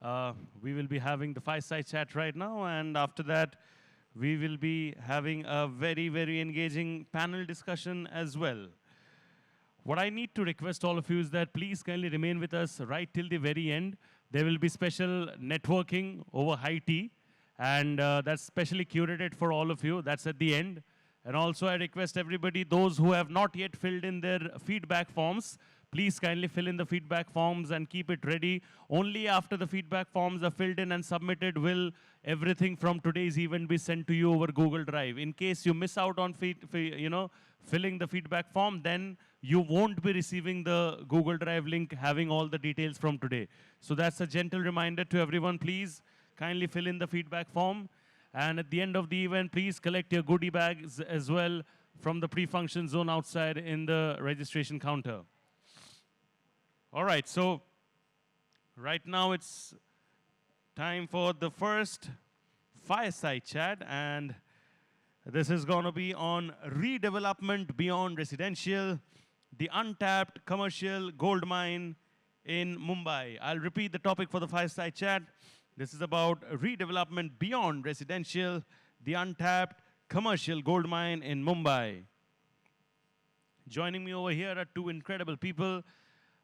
Uh, we will be having the fireside chat right now, and after that, we will be having a very, very engaging panel discussion as well. What I need to request all of you is that please kindly remain with us right till the very end. There will be special networking over high tea, and that's specially curated for all of you. That's at the end. And also, I request everybody, those who have not yet filled in their feedback forms, please kindly fill in the feedback forms and keep it ready. Only after the feedback forms are filled in and submitted will everything from today's event be sent to you over Google Drive. In case you miss out on filling the feedback form, then you won't be receiving the Google Drive link having all the details from today. So that's a gentle reminder to everyone. Please kindly fill in the feedback form. And at the end of the event, please collect your goodie bags as well from the pre-function zone outside in the registration counter. All right, so right now it's time for the first fireside chat, and this is going to be on redevelopment beyond residential, the untapped commercial gold mine in Mumbai. I'll repeat the topic for the fireside chat. This is about redevelopment beyond residential, the untapped commercial gold mine in Mumbai. Joining me over here are two incredible people.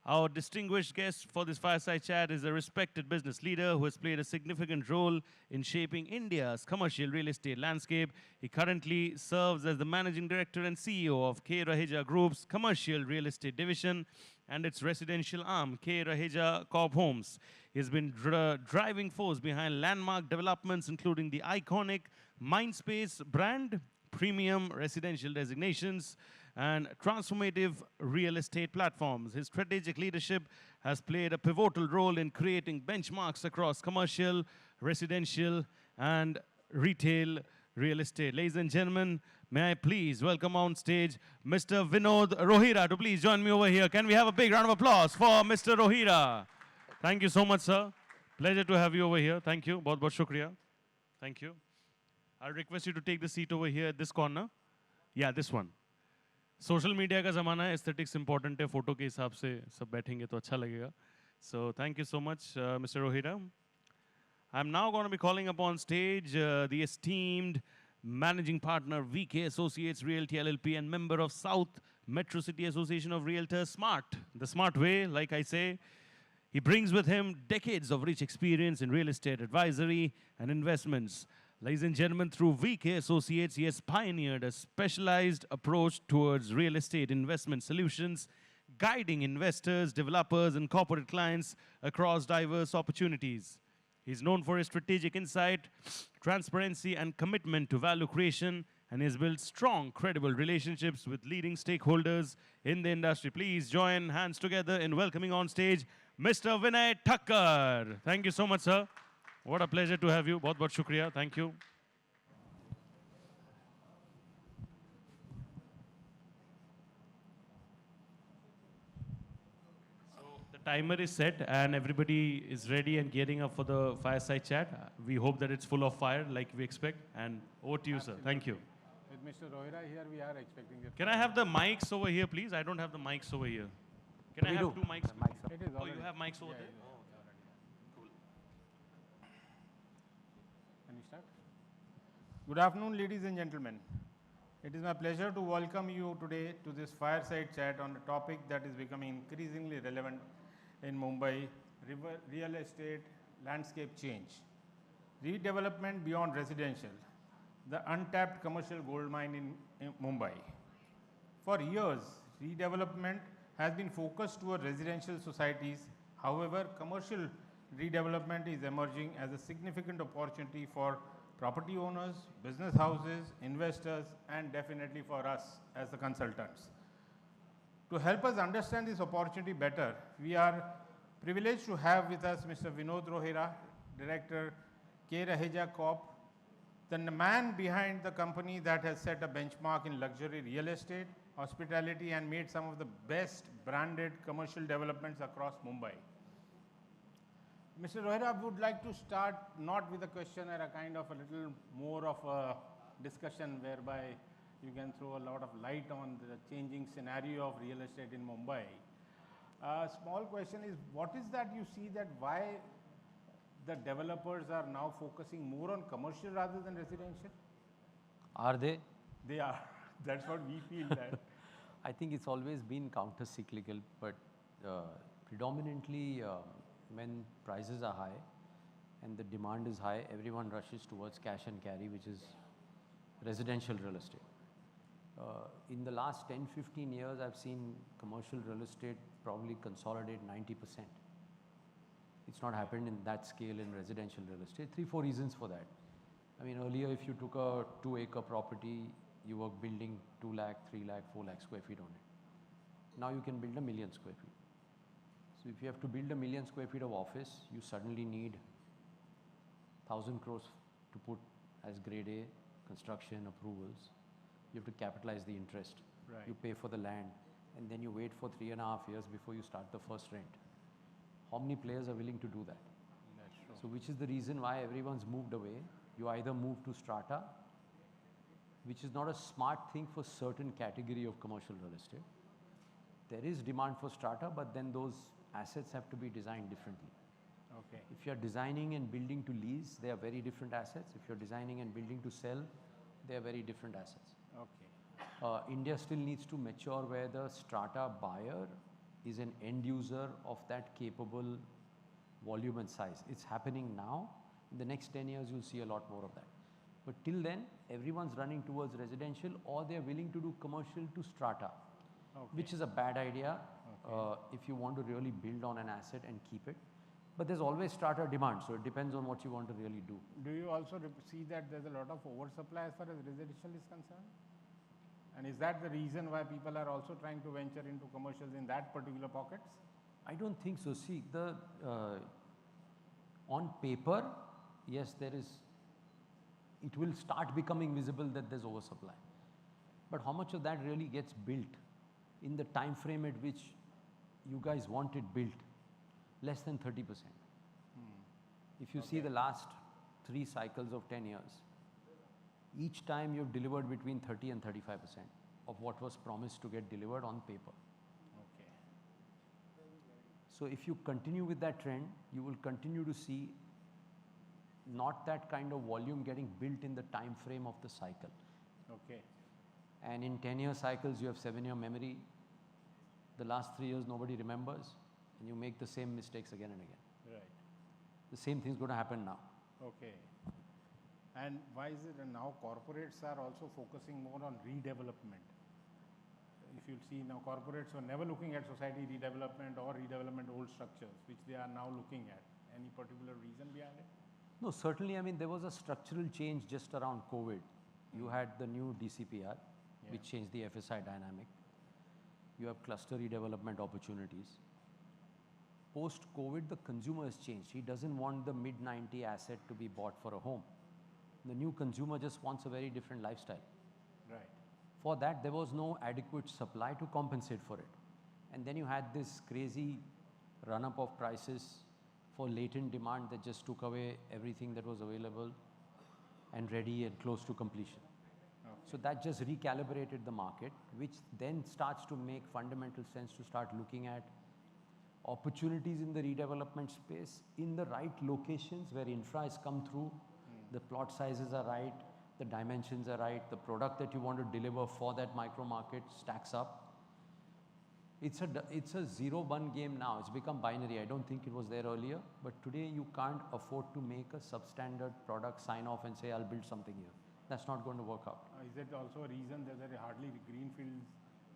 Our distinguished guest for this fireside chat is a respected business leader who has played a significant role in shaping India's commercial real estate landscape. He currently serves as the managing director and CEO of Raheja Group's commercial real estate division and its residential arm, Raheja Corp Homes. He has been driving force behind landmark developments, including the iconic Mindspace brand, premium residential designations, and transformative real estate platforms. His strategic leadership has played a pivotal role in creating benchmarks across commercial, residential, and retail real estate. Ladies and gentlemen, may I please welcome on stage Mr. Vinod Rohira to please join me over here. Can we have a big round of applause for Mr. Rohira? Thank you so much, sir. Pleasure to have you over here. Thank you. बहुत बहुत शुक्रिया. Thank you. I'll request you to take the seat over here at this corner. Yeah, this one. Social media का ज़माना है, aesthetics important है, photo के हिसाब से सब बैठेंगे तो अच्छा लगेगा. So thank you so much, Mr. Rohira. I'm now going to be calling upon stage the esteemed managing partner, Veekay Associates Realty LLP, and member of South MetroCity Association of Realtors, Smart. The smart way, like I say. He brings with him decades of rich experience in real estate advisory and investments. Ladies and gentlemen, through Veekay Associates, he has pioneered a specialized approach towards real estate investment solutions, guiding investors, developers, and corporate clients across diverse opportunities. He's known for his strategic insight, transparency, and commitment to value creation, and has built strong, credible relationships with leading stakeholders in the industry. Please join hands together in welcoming on stage Mr. Vinay Thakker. Thank you so much, sir. What a pleasure to have you. बहुत बहुत शुक्रिया. Thank you. So the timer is set and everybody is ready and gearing up for the fireside chat. We hope that it's full of fire like we expect. And over to you, sir. Thank you. With Mr. Rohira here, we are expecting it. Can I have the mics over here, please? I don't have the mics over here. Can I have two mics? It is Oh, you have mics over there? Can you start? Good afternoon, ladies and gentlemen. It is my pleasure to welcome you today to this fireside chat on a topic that is becoming increasingly relevant in Mumbai, real estate landscape change. Redevelopment beyond residential, the untapped commercial gold mine in Mumbai. For years, redevelopment has been focused toward residential societies. However, commercial redevelopment is emerging as a significant opportunity for property owners, business houses, investors, and definitely for us as the consultants. To help us understand this opportunity better, we are privileged to have with us Mr. Vinod Rohira, Director, Raheja Corp, the man behind the company that has set a benchmark in luxury real estate, hospitality, and made some of the best branded commercial developments across Mumbai. Mr. Rohira, I would like to start not with a question or a kind of a little more of a discussion whereby you can throw a lot of light on the changing scenario of real estate in Mumbai. A small question is, what is that you see that why the developers are now focusing more on commercial rather than residential? Are they? They are. That's what we feel that. I think it's always been counter-cyclical, but predominantly when prices are high and the demand is high, everyone rushes towards cash and carry, which is residential real estate. In the last 10, 15 years, I've seen commercial real estate probably consolidate 90%. It's not happened in that scale in residential real estate. 3, 4 reasons for that. I mean, earlier, if you took a 2-acre property, you were building 2 lakh, 3 lakh, 4 lakh square feet on it. Now you can build 1 million square feet. So if you have to build 1 million square feet of office, you suddenly need 1,000 crores to put as grade A construction approvals. You have to capitalize the interest. Right. You pay for the land, and then you wait for 3.5 years before you start the first rent. How many players are willing to do that? That's true. So which is the reason why everyone's moved away. You either move to strata, which is not a smart thing for certain category of commercial real estate. There is demand for strata, but then those assets have to be designed differently. Okay. If you're designing and building to lease, they are very different assets. If you're designing and building to sell, they are very different assets. Okay. India still needs to mature where the strata buyer is an end user of that capable volume and size. It's happening now. In the next 10 years, you'll see a lot more of that. But till then, everyone's running towards residential, or they're willing to do commercial to strata, which is a bad idea if you want to really build on an asset and keep it. But there's always strata demand, so it depends on what you want to really do. Do you also see that there's a lot of oversupply as far as residential is concerned? And is that the reason why people are also trying to venture into commercials in that particular pockets? I don't think so. See, on paper, yes, it will start becoming visible that there's oversupply. But how much of that really gets built in the time frame at which you guys want it built? Less than 30%. If you see the last 3 cycles of 10 years, each time you've delivered between 30 and 35% of what was promised to get delivered on paper. Okay. So if you continue with that trend, you will continue to see not that kind of volume getting built in the time frame of the cycle. Okay. And in 10-year cycles, you have 7-year memory. The last 3 years, nobody remembers, and you make the same mistakes again and again. Right. The same thing's going to happen now. Okay. And why is it that now corporates are also focusing more on redevelopment? If you see now, corporates were never looking at society redevelopment or redevelopment old structures, which they are now looking at. Any particular reason behind it? No, certainly, I mean, there was a structural change just around COVID. You had the new DCPR, which changed the FSI dynamic. You have cluster redevelopment opportunities. Post-COVID, the consumer has changed. He doesn't want the mid-90 asset to be bought for a home. The new consumer just wants a very different lifestyle. Right. For that, there was no adequate supply to compensate for it. And then you had this crazy run-up of prices for latent demand that just took away everything that was available and ready and close to completion. Okay. So that just recalibrated the market, which then starts to make fundamental sense to start looking at opportunities in the redevelopment space in the right locations where infra has come through, the plot sizes are right, the dimensions are right, the product that you want to deliver for that micro market stacks up. It's a 0-1 game now. It's become binary. I don't think it was there earlier, but today you can't afford to make a substandard product, sign off and say, I'll build something here. That's not going to work out. Is it also a reason that there are hardly greenfield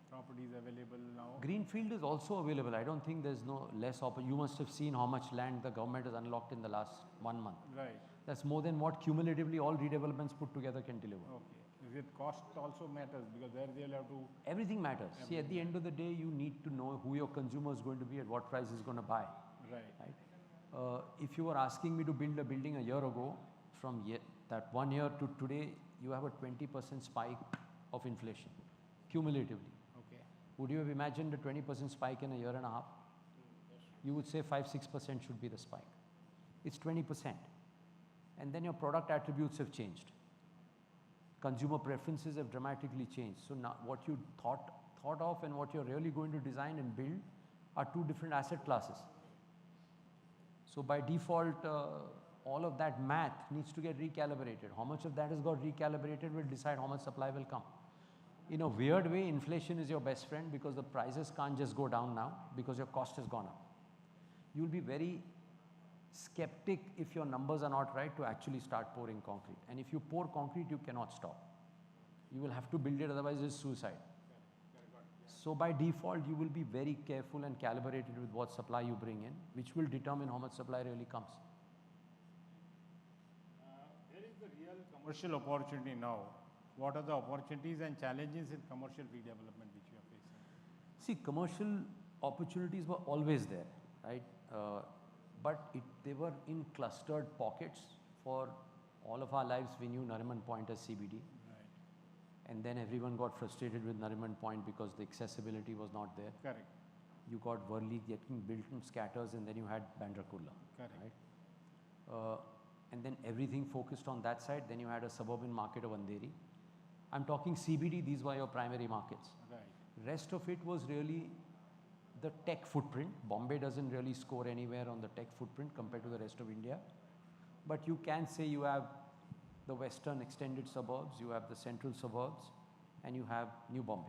properties available now? Greenfield is also available. I don't think there's no less opportunity. You must have seen how much land the government has unlocked in the last 1 month. Right. That's more than what cumulatively all redevelopments put together can deliver. Okay. Is it cost also matters because there they'll have to... Everything matters. See, at the end of the day, you need to know who your consumer is going to be at what price he's going to buy. Right. If you were asking me to build a building a year ago, from that 1 year to today, you have a 20% spike of inflation, cumulatively. Okay. Would you have imagined a 20% spike in a year and a half? You would say 5-6% should be the spike. It's 20%. And then your product attributes have changed. Consumer preferences have dramatically changed. So now what you thought of and what you're really going to design and build are 2 different asset classes. So by default, all of that math needs to get recalibrated. How much of that has got recalibrated will decide how much supply will come. In a weird way, inflation is your best friend because the prices can't just go down now because your cost has gone up. You'll be very skeptic if your numbers are not right to actually start pouring concrete. And if you pour concrete, you cannot stop. You will have to build it, otherwise it's suicide. So by default, you will be very careful and calibrated with what supply you bring in, which will determine how much supply really comes. Where is the real commercial opportunity now? What are the opportunities and challenges in commercial redevelopment which you are facing? See, commercial opportunities were always there, right? But they were in clustered pockets. For all of our lives, we knew Nariman Point as CBD. And then everyone got frustrated with Nariman Point because the accessibility was not there. Correct. You got Worli getting built in scatters, and then you had Bandra Kurla. Correct. Right? And then everything focused on that side. Then you had a suburban market of Andheri. I'm talking CBD, these were your primary markets. Right. Rest of it was really the tech footprint. Bombay doesn't really score anywhere on the tech footprint compared to the rest of India. But you can say you have the western extended suburbs, you have the central suburbs, and you have New Bombay.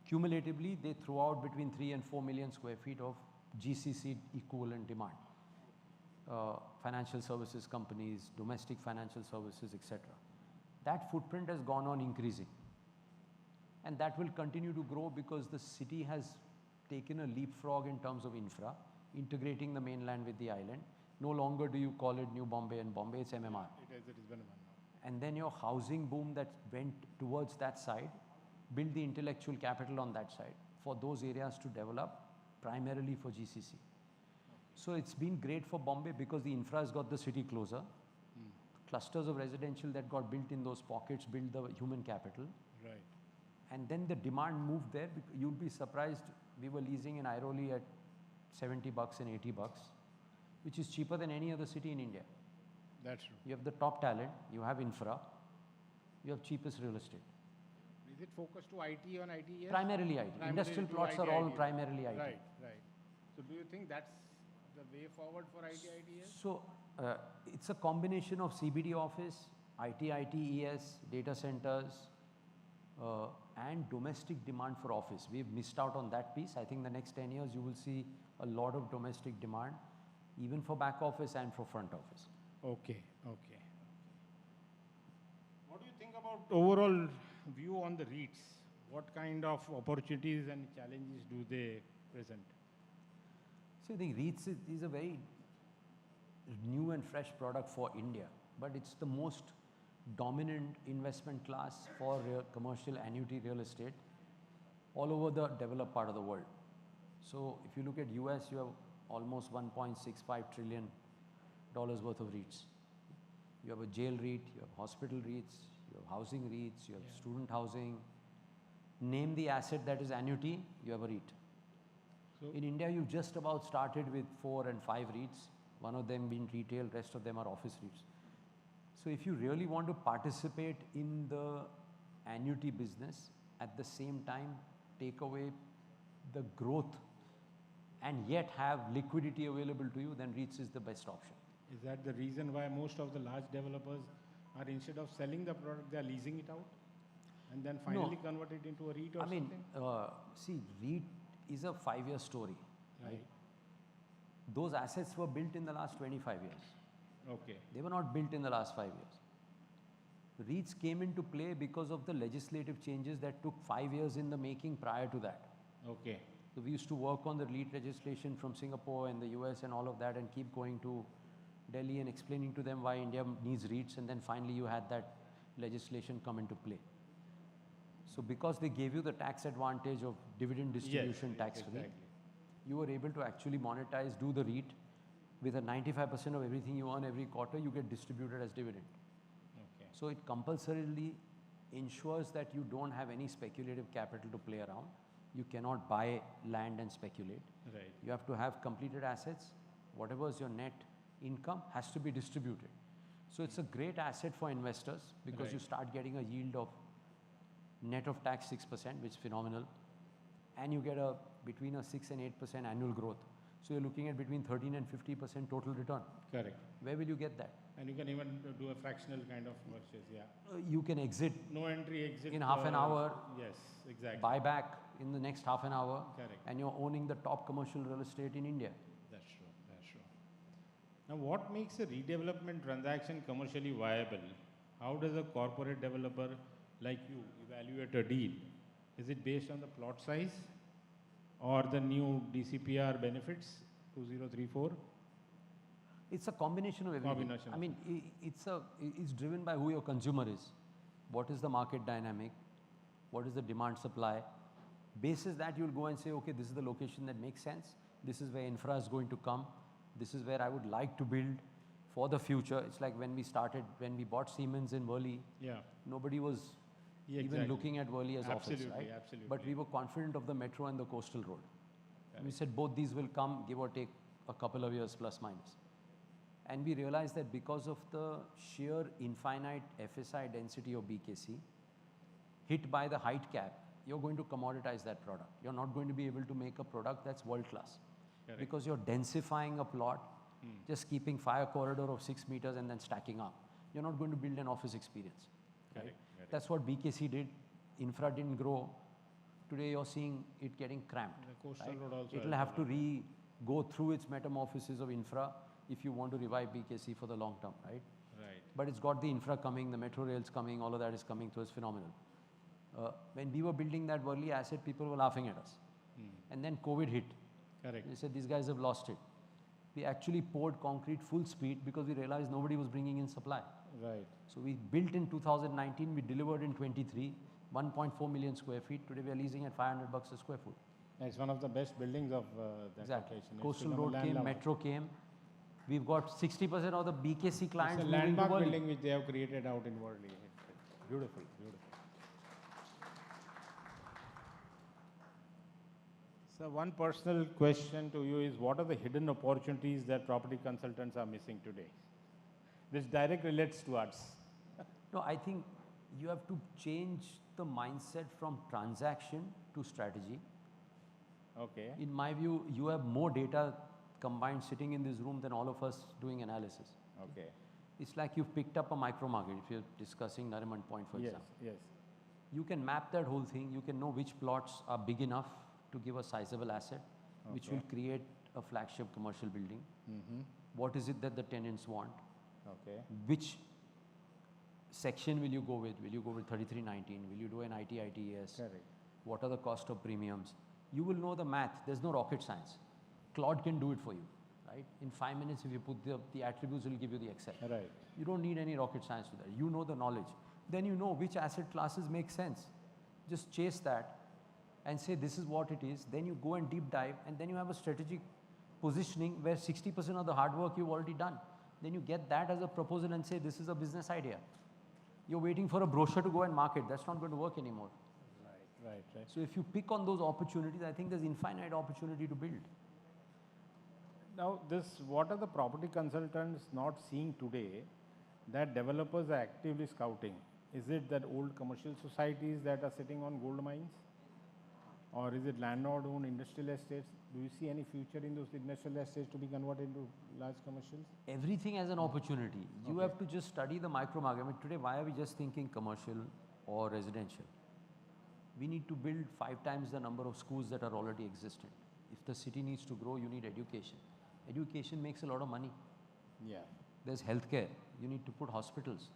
Cumulatively, they throw out between 3 and 4 million square feet of GCC equivalent demand. Financial services companies, domestic financial services, etc. That footprint has gone on increasing. And that will continue to grow because the city has taken a leapfrog in terms of infra, integrating the mainland with the island. No longer do you call it New Bombay and Bombay, it's MMR. It is MMR now. And then your housing boom that went towards that side, build the intellectual capital on that side for those areas to develop primarily for GCC. So it's been great for Bombay because the infra has got the city closer. Clusters of residential that got built in those pockets build the human capital. Right. And then the demand moved there. You'll be surprised, we were leasing in Airoli at $70 and $80, which is cheaper than any other city in India. That's true. You have the top talent, you have infra, you have cheapest real estate. Is it focused to IT on ITES? Primarily IT. Industrial plots are all primarily IT. Right, right. So do you think that's the way forward for ITES? So it's a combination of CBD office, ITES, data centers, and domestic demand for office. We've missed out on that piece. I think the next 10 years you will see a lot of domestic demand, even for back office and for front office. Okay, okay. What do you think about overall view on the REITs? What kind of opportunities and challenges do they present? So I think REITs is a very new and fresh product for India, but it's the most dominant investment class for commercial annuity real estate all over the developed part of the world. So if you look at US, you have almost $1.65 trillion worth of REITs. You have a jail REIT, you have hospital REITs, you have housing REITs, you have student housing. Name the asset that is annuity, you have a REIT. So in India, you just about started with 4 and 5 REITs, one of them being retail, rest of them are office REITs. So if you really want to participate in the annuity business, at the same time take away the growth and yet have liquidity available to you, then REITs is the best option. Is that the reason why most of the large developers are, instead of selling the product, they are leasing it out and then finally convert it into a REIT or something? See, REIT is a 5-year story, right? Those assets were built in the last 25 years. Okay. They were not built in the last 5 years. REITs came into play because of the legislative changes that took 5 years in the making prior to that. Okay. So we used to work on the REIT legislation from Singapore and the US and all of that and keep going to Delhi and explaining to them why India needs REITs, and then finally you had that legislation come into play. So because they gave you the tax advantage of dividend distribution tax-free, you were able to actually monetize, do the REIT. With a 95% of everything you earn every quarter, you get distributed as dividend. Okay. So it compulsorily ensures that you don't have any speculative capital to play around. You cannot buy land and speculate. Right. You have to have completed assets. Whatever is your net income has to be distributed. So it's a great asset for investors because you start getting a yield of net of tax 6%, which is phenomenal. And you get between a 6 and 8% annual growth. So you're looking at between 13 and 50% total return. Correct. Where will you get that? And you can even do a fractional kind of purchase, yeah. You can exit No entry, exit. in half an hour. Yes, exactly. Buy back in the next half an hour. Correct. And you're owning the top commercial real estate in India. That's true, that's true. Now what makes a redevelopment transaction commercially viable? How does a corporate developer like you evaluate a deal? Is it based on the plot size or the new DCPR benefits, 2034? It's a combination of everything. Combination. I mean, it's driven by who your consumer is. What is the market dynamic? What is the demand supply? Basis that you'll go and say, okay, this is the location that makes sense. This is where infra is going to come. This is where I would like to build for the future. It's like when we bought Siemens in Worli, Yeah. nobody was even looking at Worli as office, right? Absolutely. But we were confident of the metro and the coastal road. And we said both these will come, give or take a couple of years plus minus. And we realized that because of the sheer infinite FSI density of BKC, hit by the height cap, you're going to commoditize that product. You're not going to be able to make a product that's world class. Correct. Because you're densifying a plot, just keeping fire corridor of 6 meters and then stacking up. You're not going to build an office experience. Correct. Right? Correct. That's what BKC did. Infra didn't grow. Today you're seeing it getting cramped. The coastal right? road also It'll has have to go through its metamorphosis of infra if you want to revive BKC for the long term, right? Right. But it's got the infra coming, the metro rails coming, all of that is coming, so it's phenomenal. When we were building that Worli asset, people were laughing at us. And then COVID hit. Correct. They said, these guys have lost it. We actually poured concrete full speed because we realized nobody was bringing in supply. Right. So we built in 2019, we delivered in 23, 1.4 million square feet. Today we are leasing at $500 a square foot. It's one of the best buildings of that Exactly. location. It's Coastal become a Road came, landmark. Metro came. We've got 60% of the BKC clients It's a moving to landmark Worli. building which they have created out in Worli. It's beautiful, beautiful. So one personal question to you is, what are the hidden opportunities that property consultants are missing today? This direct relates to us. No, I think you have to change the mindset from transaction to strategy. Okay. In my view, you have more data combined sitting in this room than all of us doing analysis. Okay. It's like you've picked up a micro market, if you're discussing Nariman Point, for Yes, example. yes. You can map that whole thing. You can know which plots are big enough to give a sizable asset, which will create a flagship commercial building. What is it that the tenants want? Okay. Which section will you go with? Will you go with 3319? Will you do an ITITES? Correct. What are the cost of premiums? You will know the math. There's no rocket science. Claude can do it for you, right? In 5 minutes, if you put the attributes, it will give you the Excel. Right. You don't need any rocket science to that. You know the knowledge. Then you know which asset classes make sense. Just chase that and say this is what it is. Then you go and deep dive, and then you have a strategic positioning where 60% of the hard work you've already done. Then you get that as a proposal and say this is a business idea. You're waiting for a brochure to go and market. That's not going to work anymore. Right. So if you pick on those opportunities, I think there's infinite opportunity to build. Now, what are the property consultants not seeing today that developers are actively scouting? Is it that old commercial societies that are sitting on gold mines? Or is it landlord-owned industrial estates? Do you see any future in those industrial estates to be converted into large commercials? Everything has an opportunity. You have to just study the micro market. I mean, today, why are we just thinking commercial or residential? We need to build 5 times the number of schools that are already existent. If the city needs to grow, you need education. Education makes a lot of money. Yeah. There's healthcare. You need to put hospitals.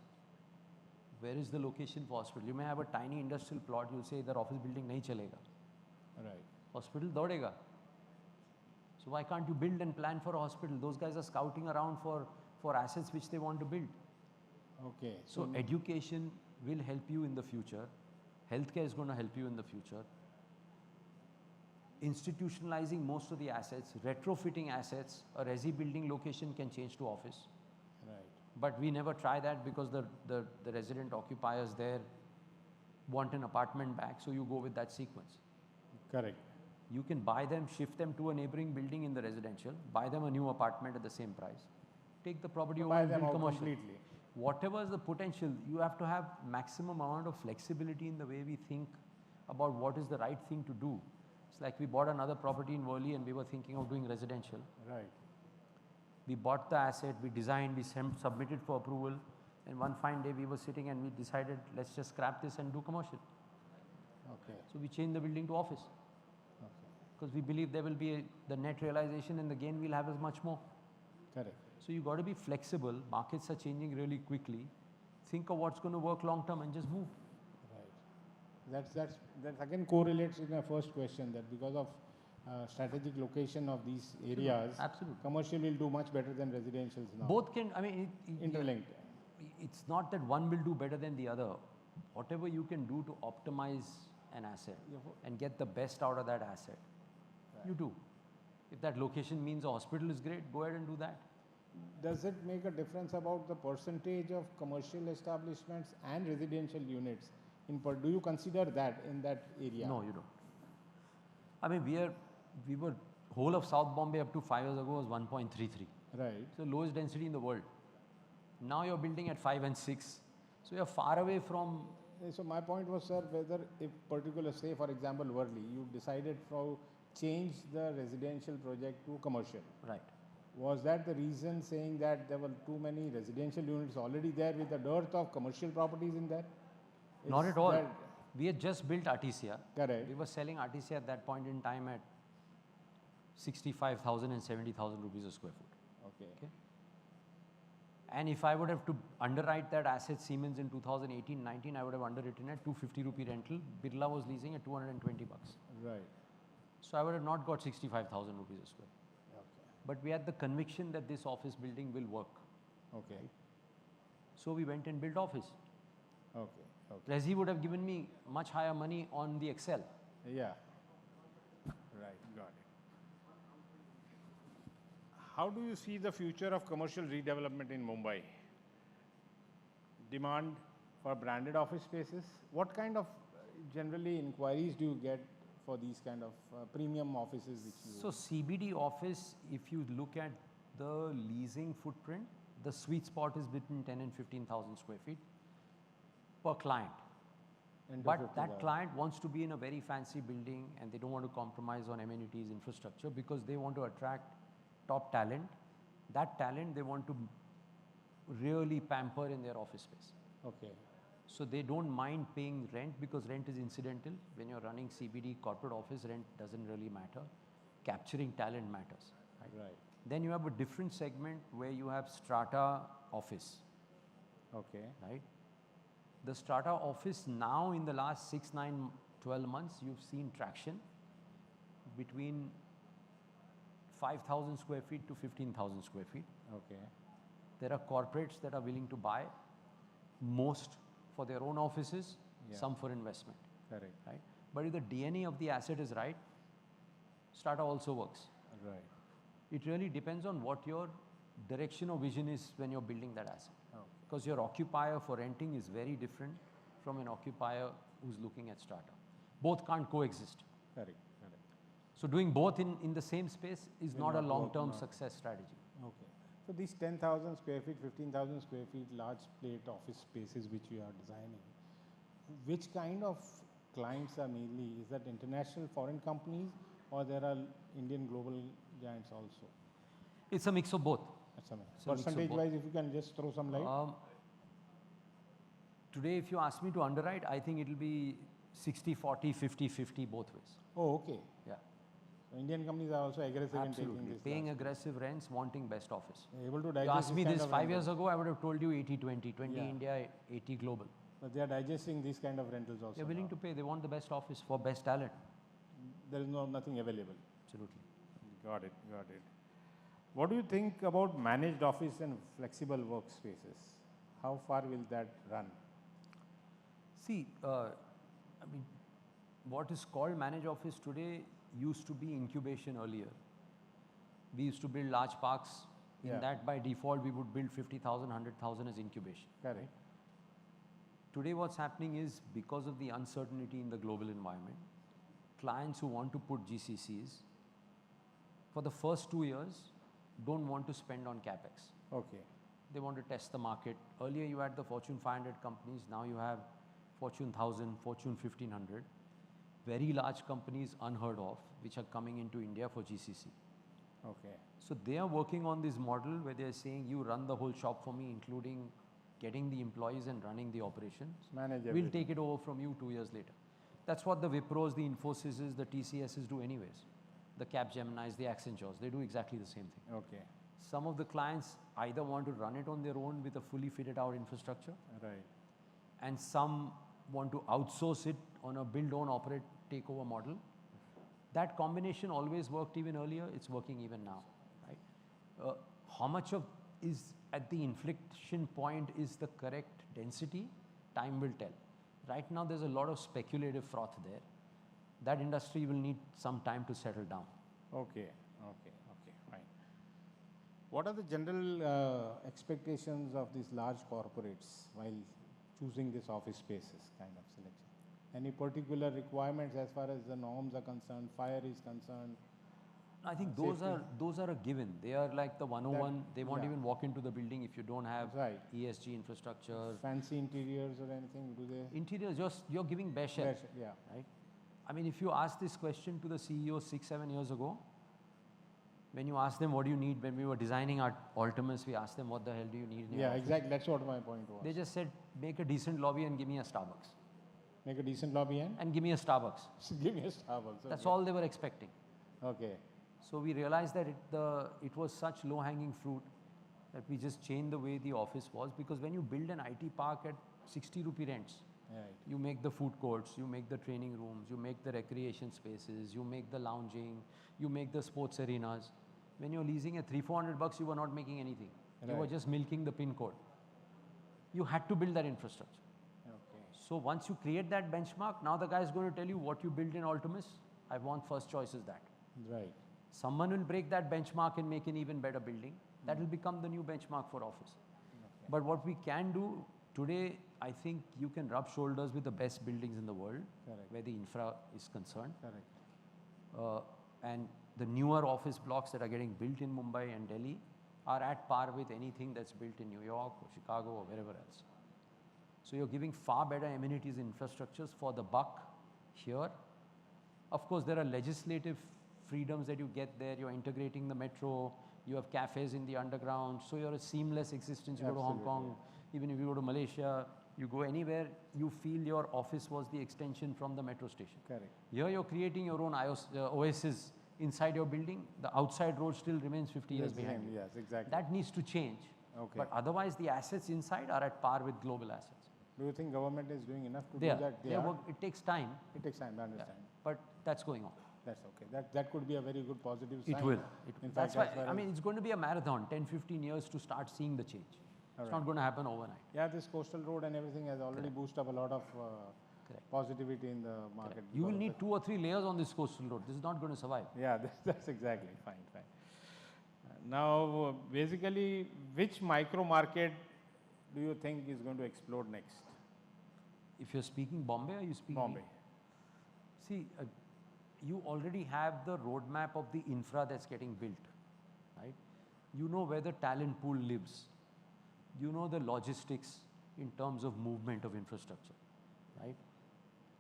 Where is the location for hospital? You may have a tiny industrial plot. You'll say that office building nahi chalega. Right. Hospital daudega. So why can't you build and plan for a hospital? Those guys are scouting around for assets which they want to build. Okay. So education will help you in the future. Healthcare is going to help you in the future. Institutionalizing most of the assets, retrofitting assets, a resi building location can change to office. Right. But we never try that because the resident occupiers there want an apartment back, so you go with that sequence. Correct. You can buy them, shift them to a neighboring building in the residential, buy them a new apartment at the same price, take the property over Buy and them build out commercial. completely. Whatever is the potential, you have to have maximum amount of flexibility in the way we think about what is the right thing to do. It's like we bought another property in Worli and we were thinking of doing residential. Right. We bought the asset, we designed, we submitted for approval, and one fine day we were sitting and we decided, let's just scrap this and do commercial. Okay. So we changed the building to office Okay. because we believe there will be the net realization and the gain we'll have is much more. Correct. So you got to be flexible. Markets are changing really quickly. Think of what's going to work long term and just move. Right. That again correlates with my first question, that because of strategic location of these areas, Absolutely. commercial will do much better than residentials now. Both can, I mean, Interlinked. it's not that one will do better than the other. Whatever you can do to optimize an asset and get the best out of that asset, you do. If that location means a hospital is great, go ahead and do that. Does it make a difference about the percentage of commercial establishments and residential units? Do you consider that in that area? No, you don't. I mean, we were whole of South Bombay up to 5 years ago was 1.33. Right. So lowest density in the world. Now you're building at 5 and 6. So you're far away from. So my point was, sir, whether if particular, say for example, Worli, you decided to change the residential project to commercial. Right. Was that the reason, saying that there were too many residential units already there with a dearth of commercial properties in there? Not Is at all. that We had just built Artesia. correct? We were selling Artesia at that point in time at 65,000 and 70,000 rupees a square foot. Okay. Okay. And if I would have to underwrite that asset Siemens in 2018-19, I would have underwritten at 250 rupee rental. Birla was leasing at 220 bucks. Right. So I would have not got 65,000 rupees a square. Okay. But we had the conviction that this office building will work. Okay. So we went and built office. Okay. Okay. Resi would have given me much higher money on the Excel. Yeah. Right. Got it. How do you see the future of commercial redevelopment in Mumbai? Demand for branded office spaces? What kind of generally inquiries do you get for these kind of premium offices which you? So CBD office, if you look at the leasing footprint, the sweet spot is between 10 and 15,000 square feet per client. But that client wants to be in a very fancy building and they don't want to compromise on amenities, infrastructure, because they want to attract top talent. That talent they want to really pamper in their office space. Okay. So they don't mind paying rent because rent is incidental. When you're running CBD corporate office, rent doesn't really matter. Capturing talent matters. Right. Then you have a different segment where you have strata office, Okay. right? The strata office now in the last 6, 9, 12 months, you've seen traction between 5,000 square feet to 15,000 square feet. Okay. There are corporates that are willing to buy, most for their own offices, some for investment, Correct. right? But if the DNA of the asset is right, strata also works. Right. It really depends on what your direction or vision is when you're building that asset. Okay. Because your occupier for renting is very different from an occupier who's looking at strata. Both can't coexist. Correct. Correct. So doing both in the same space is Will not a not work, long-term no. success strategy. Okay. So these 10,000 square feet, 15,000 square feet large plate office spaces which you are designing, which kind of clients are mainly? Is that international foreign companies or there are Indian global giants also? It's a mix of both. That's a mix. It's a mix of Percentage both. wise, if you can just throw some light. Today, if you ask me to underwrite, I think it'll be 60-40, 50-50 both ways. Oh, okay. Yeah, So Indian companies are also aggressive in absolutely. taking this. Paying aggressive rents, wanting best office. They're able to You digest asked me kind this of 5 rentals. years ago, I would have told you 80-20, 20 Yeah. India, 80 global. But they are digesting these kind of rentals also. They're willing now. to pay. They want the best office for best talent. There is nothing available. Absolutely. Got it. Got it. What do you think about managed office and flexible workspaces? How far will that run? See, I mean, what is called managed office today used to be incubation earlier. We used to build large parks. In Yeah. that, by default, we would build 50,000, 100,000 as incubation. Correct. Today, what's happening is because of the uncertainty in the global environment, clients who want to put GCCs, for the first 2 years, don't want to spend on capex. Okay. They want to test the market. Earlier, you had the Fortune 500 companies. Now you have Fortune 1000, Fortune 1500, very large companies unheard of, which are coming into India for GCC. Okay. So they are working on this model where they're saying, you run the whole shop for me, including getting the employees and running the operations. Manage We'll everything. take it over from you 2 years later. That's what the Wipros, the Infosys, the TCSs do anyways. The Capgeminis, the Accentures, they do exactly the same thing. Okay. Some of the clients either want to run it on their own with a fully fitted out infrastructure, Right. and some want to outsource it on a build, own, operate, takeover model. That combination always worked even earlier, it's working even now, right? How much of is at the inflection point is the correct density? Time will tell. Right now there's a lot of speculative froth there. That industry will need some time to settle down. Okay. Okay. Okay. Fine. What are the general expectations of these large corporates while choosing this office spaces kind of selection? Any particular requirements as far as the norms are concerned, fire is concerned? I think Safety. those are a given. They are like the 101. They won't yeah. even walk into the building if you don't have Right. ESG infrastructure. Fancy interiors or anything? Do they? Interiors, you're giving bare shell, Yeah. right? I mean, if you ask this question to the CEO 6-7 years ago, when you ask them what do you need, when we were designing our Ultimus, we asked them what the hell do you need in your Yeah, office? exactly. That's what my point was. They just said, make a decent lobby and give me a Starbucks. Make a decent lobby And give me a Starbucks. give me a Starbucks. That's okay. all they were expecting. Okay. So we realized that it was such low-hanging fruit that we just changed the way the office was, because when you build an IT park at 60 rupee rents, Right. you make the food courts, you make the training rooms, you make the recreation spaces, you make the lounging, you make the sports arenas. When you're leasing at $300-400, you were not making anything. You were Right. just milking the pin code. You had to build that infrastructure. Okay. So once you create that benchmark, now the guy is going to tell you what you built in Ultimus. I want first choice is that. Right. Someone will break that benchmark and make an even better building. That will become the new benchmark for office. Okay. But what we can do today, I think you can rub shoulders with the best buildings in the world, Correct. where the infra is concerned. Correct. And the newer office blocks that are getting built in Mumbai and Delhi are at par with anything that's built in New York or Chicago or wherever else. So you're giving far better amenities and infrastructures for the buck here. Of course, there are legislative freedoms that you get there. You're integrating the metro. You have cafes in the underground. So you're a seamless existence. You go to Hong Absolutely. Kong, even if you go to Malaysia, you go anywhere, you feel your office was the extension from the metro station. Correct. Here you're creating your own oasis inside your building. The outside road still remains 50 years Yes, behind you. Yes, exactly. That needs to change. Okay. But otherwise, the assets inside are at par with global assets. Do you think government is doing enough to They do are. that? They are it takes time, It takes time, I yeah, understand. but that's going on. That's okay. That could be a very good positive sign. It will. In That's fact, why, I mean, it's going to be a marathon, 10-15 years to start seeing the change. It's Alright. not going to happen overnight. yeah, this coastal road and everything has already boosted up a lot of Correct. positivity in the market. You will because of need 2 or 3 layers on this coastal road. This is not going to survive. Yeah, that's exactly fine. Now, basically, which micro market do you think is going to explode next? If you're speaking Bombay, or you speaking Bombay. See, you already have the roadmap of the infra that's getting built, right? You know where the talent pool lives. You know the logistics in terms of movement of infrastructure, right?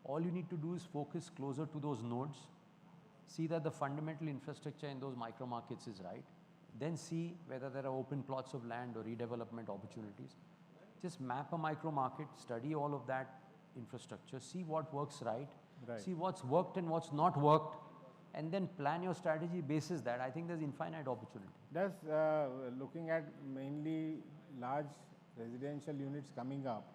All you need to do is focus closer to those nodes, see that the fundamental infrastructure in those micro markets is right, then see whether there are open plots of land or redevelopment opportunities. Just map a micro market, study all of that infrastructure, see what works right, see what's worked and what's not worked, and then plan your strategy basis that. I think there's infinite opportunity. Does looking at mainly large residential units coming up,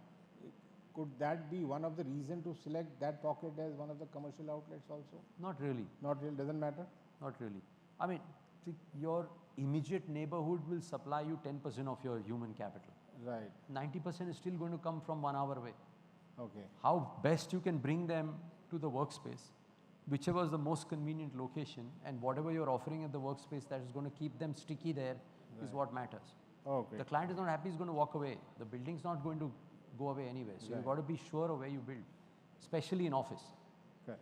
could that be one of the reason to select that pocket as one of the commercial outlets also? Not really, Not really, doesn't matter? not really. I mean, see, your immediate neighborhood will supply you 10% of your human capital. Right, 90% is still going to come from 1 hour away. okay. How best you can bring them to the workspace, whichever is the most convenient location, and whatever you're offering at the workspace that is going to keep them sticky there is what matters. Okay. The client is not happy, he's going to walk away. The building's not going to go away anyway. So you've got to be sure of where you build, especially in office. Okay.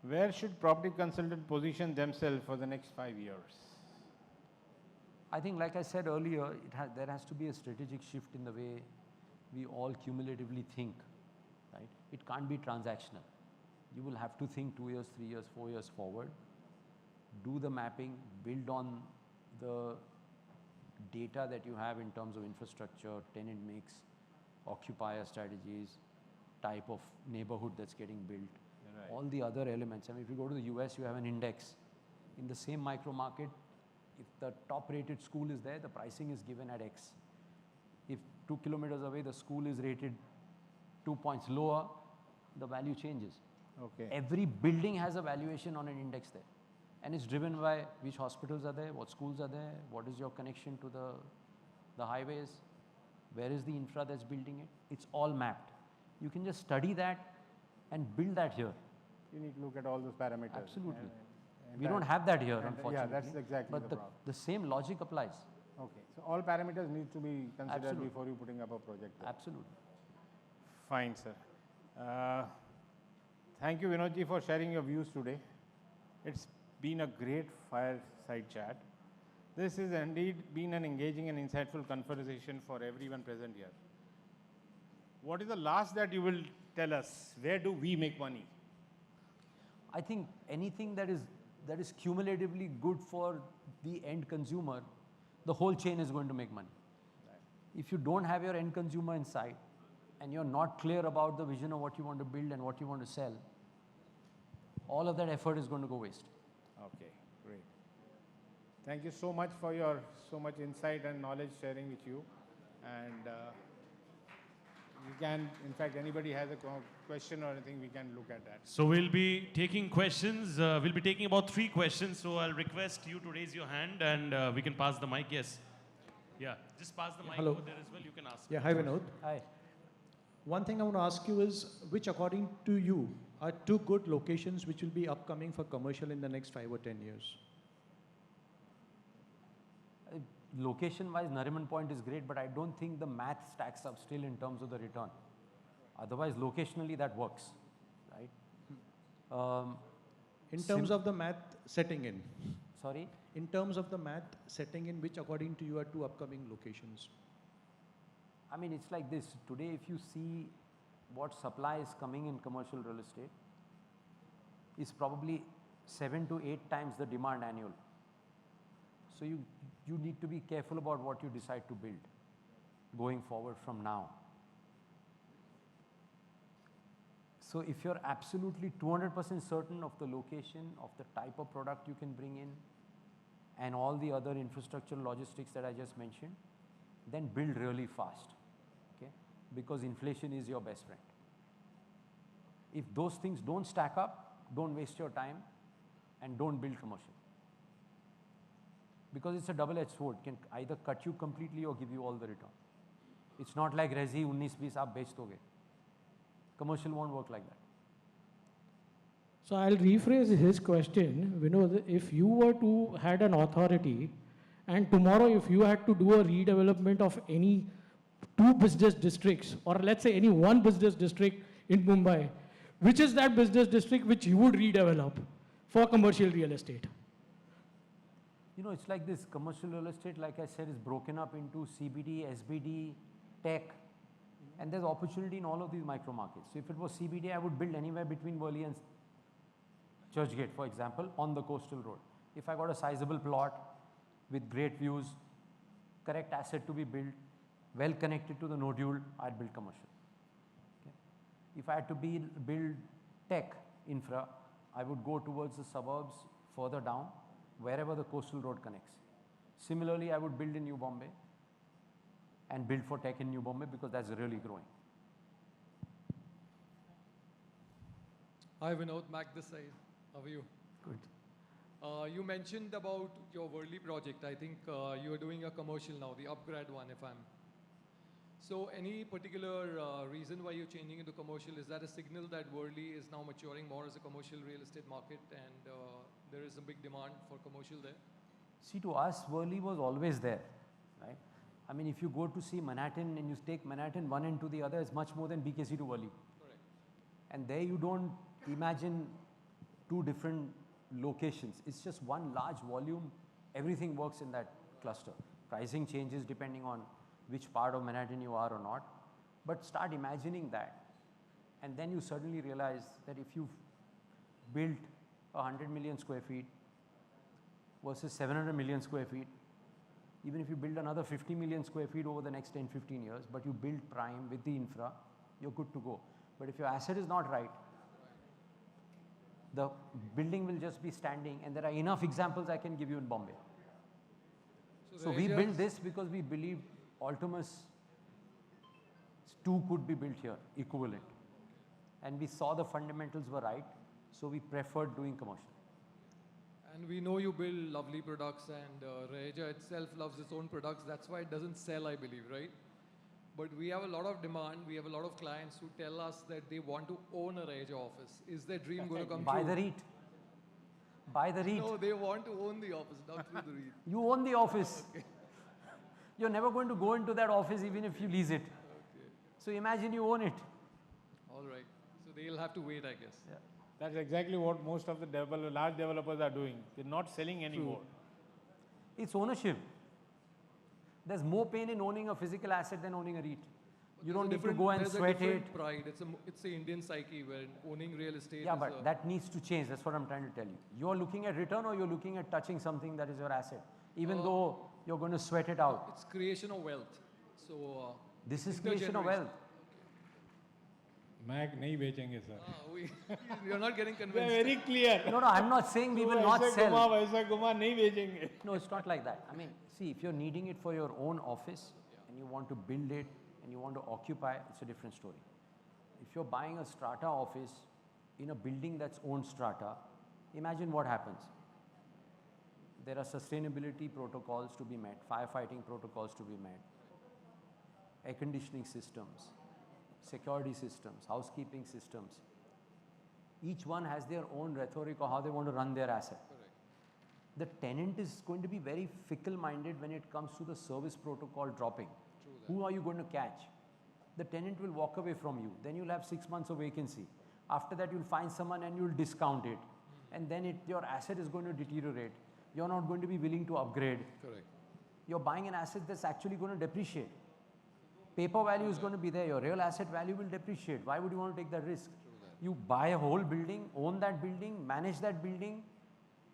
Where should property consultant position themselves for the next 5 years? I think, like I said earlier, there has to be a strategic shift in the way we all cumulatively think right? It can't be transactional. You will have to think 2 years, 3 years, 4 years forward, do the mapping, build on the data that you have in terms of infrastructure, tenant mix, occupier strategies, type of neighborhood that's getting built, Right. all the other elements. I mean, if you go to the US, you have an index. In the same micro market, if the top rated school is there, the pricing is given at X. If 2 kilometers away, the school is rated 2 points lower, the value changes. Okay. Every building has a valuation on an index there. And it's driven by which hospitals are there, what schools are there, what is your connection to the highways, where is the infra that's building it. It's all mapped. You can just study that and build that here. You need to look at all those parameters. Absolutely. And We don't have that here, and unfortunately. yeah, that's exactly but the problem. the same logic applies. Okay. So all parameters need to be considered Absolutely. before you putting up a project there. Absolutely. Fine, sir. Thank you, Vinodji, for sharing your views today. It's been a great fireside chat. This has indeed been an engaging and insightful conversation for everyone present here. What is the last that you will tell us? Where do we make money? I think anything that is cumulatively good for the end consumer, the whole chain is going to make money. Right. If you don't have your end consumer in sight and you're not clear about the vision of what you want to build and what you want to sell, all of that effort is going to go waste. Okay, great. Thank you so much for your so much insight and knowledge sharing with you. And we can, in fact, anybody has a question or anything, we can look at that. So we'll be taking questions. We'll be taking about 3 questions. So I'll request you to raise your hand and we can pass the mic. Yes. Yeah, just pass the mic Hello. over there as well. You can ask. Yeah, hi Vinod. Hi. One thing I want to ask you is, which according to you are 2 good locations which will be upcoming for commercial in the next 5 or 10 years? Location-wise, Nariman Point is great, but I don't think the math stacks up still in terms of the return. Otherwise, locationally, that works, right? In terms of the math setting in. Sorry? In terms of the math setting in, which according to you are 2 upcoming locations? I mean, it's like this. Today, if you see what supply is coming in commercial real estate, is probably 7 to 8 times the demand annual. So you need to be careful about what you decide to build going forward from now. So if you're absolutely 200% certain of the location, of the type of product you can bring in, and all the other infrastructure logistics that I just mentioned, then build really fast, okay? Because inflation is your best friend. If those things don't stack up, don't waste your time and don't build commercial. Because it's a double-edged sword, can either cut you completely or give you all the return. It's not like Resi 19-20 aap bech doge. Commercial won't work like that. So I'll rephrase his question. Vinod, if you were to had an authority and tomorrow if you had to do a redevelopment of any 2 business districts, or let's say any 1 business district in Mumbai, which is that business district which you would redevelop for commercial real estate? You know, it's like this commercial real estate, like I said, is broken up into CBD, SBD, tech, and there's opportunity in all of these micro markets. So if it was CBD, I would build anywhere between Worli and Churchgate, for example, on the coastal road. If I got a sizable plot with great views, correct asset to be built, well connected to the nodule, I'd build commercial. Okay? If I had to build tech infra, I would go towards the suburbs further down, wherever the coastal road connects. Similarly, I would build in New Bombay and build for tech in New Bombay because that's really growing. Hi Vinod, Mac this side. How are you? Good. You mentioned about your Worli project. I think you are doing a commercial now, the upgrade one, if I'm. So any particular reason why you're changing into commercial? Is that a signal that Worli is now maturing more as a commercial real estate market and there is a big demand for commercial there? See, to us, Worli was always there, right? I mean, if you go to see Manhattan and you take Manhattan one end to the other, it's much more than BKC to Worli. Correct. And there you don't imagine 2 different locations. It's just one large volume. Everything works in that cluster. Pricing changes depending on which part of Manhattan you are or not. But start imagining that. And then you suddenly realize that if you've built 100 million square feet versus 700 million square feet, even if you build another 50 million square feet over the next 10, 15 years, but you build prime with the infra, you're good to go. But if your asset is not right, the building will just be standing, and there are enough examples I can give you in Bombay. So we built this because we believed Altimus 2 could be built here, equivalent. And we saw the fundamentals were right, so we preferred doing commercial. And we know you build lovely products, and Raheja itself loves its own products. That's why it doesn't sell, I believe, right? But we have a lot of demand. We have a lot of clients who tell us that they want to own a Raheja office. Is their dream going to come Buy true? the REIT. Buy the REIT. No, they want to own the office, not through the REIT. You own the office. You're never going to go into that office even if you lease it. So imagine you own it. All right. So they'll have to wait, I guess. Yeah. That's exactly what most of the large developers are doing. They're not selling anymore. It's ownership. There's more pain in owning a physical asset than owning a REIT. You don't need to go and sweat it. Pride. It's the Indian psyche where owning real estate Yeah, is but that needs to change. That's what I'm trying to tell you. You're looking at return, or you're looking at touching something that is your asset, even though you're going to sweat it out. it's creation of wealth. So This is creation of wealth. Mag nahi becenge, sir. you're not getting They're convinced. very clear. No, I'm not saying we will not sell. Waisa guma nahi becenge. No, it's not like that. I mean, see, if you're needing it for your own office and you want to build it and you want to occupy, it's a different story. If you're buying a strata office in a building that's owned strata, imagine what happens. There are sustainability protocols to be met, firefighting protocols to be met, air conditioning systems, security systems, housekeeping systems. Each one has their own rhetoric of how they want to run their asset. The tenant is going to be very fickle-minded when it comes to the service protocol dropping. Who are you going to catch? The tenant will walk away from you. Then you'll have 6 months of vacancy. After that, you'll find someone and you'll discount it. And then your asset is going to deteriorate. You're not going to be willing to upgrade. Correct. You're buying an asset that's actually going to depreciate. Paper value is going to be there. Your real asset value will depreciate. Why would you want to take that risk? You buy a whole building, own that building, manage that building,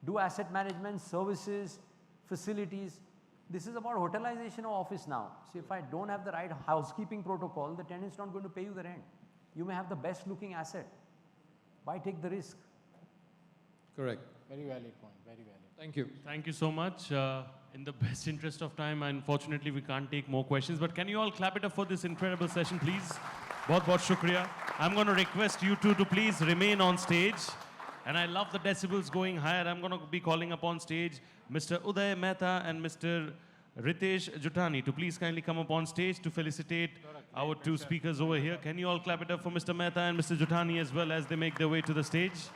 do asset management, services, facilities. This is about hotelization of office now. See, if I don't have the right housekeeping protocol, the tenant's not going to pay you the rent. You may have the best looking asset. Why take the risk? Correct. Very valid point. Very valid. Thank you. Thank you so much. In the best interest of time, unfortunately, we can't take more questions. But can you all clap it up for this incredible session, please? Bahut shukriya. I'm going to request you two to please remain on stage. And I love the decibels going higher. I'm going to be calling up on stage Mr. Uday Mehta and Mr. Ritesh Jutani to please kindly come up on stage to felicitate our two speakers over here. Can you all clap it up for Mr. Mehta and Mr. Jutani as well as they make their way to the stage?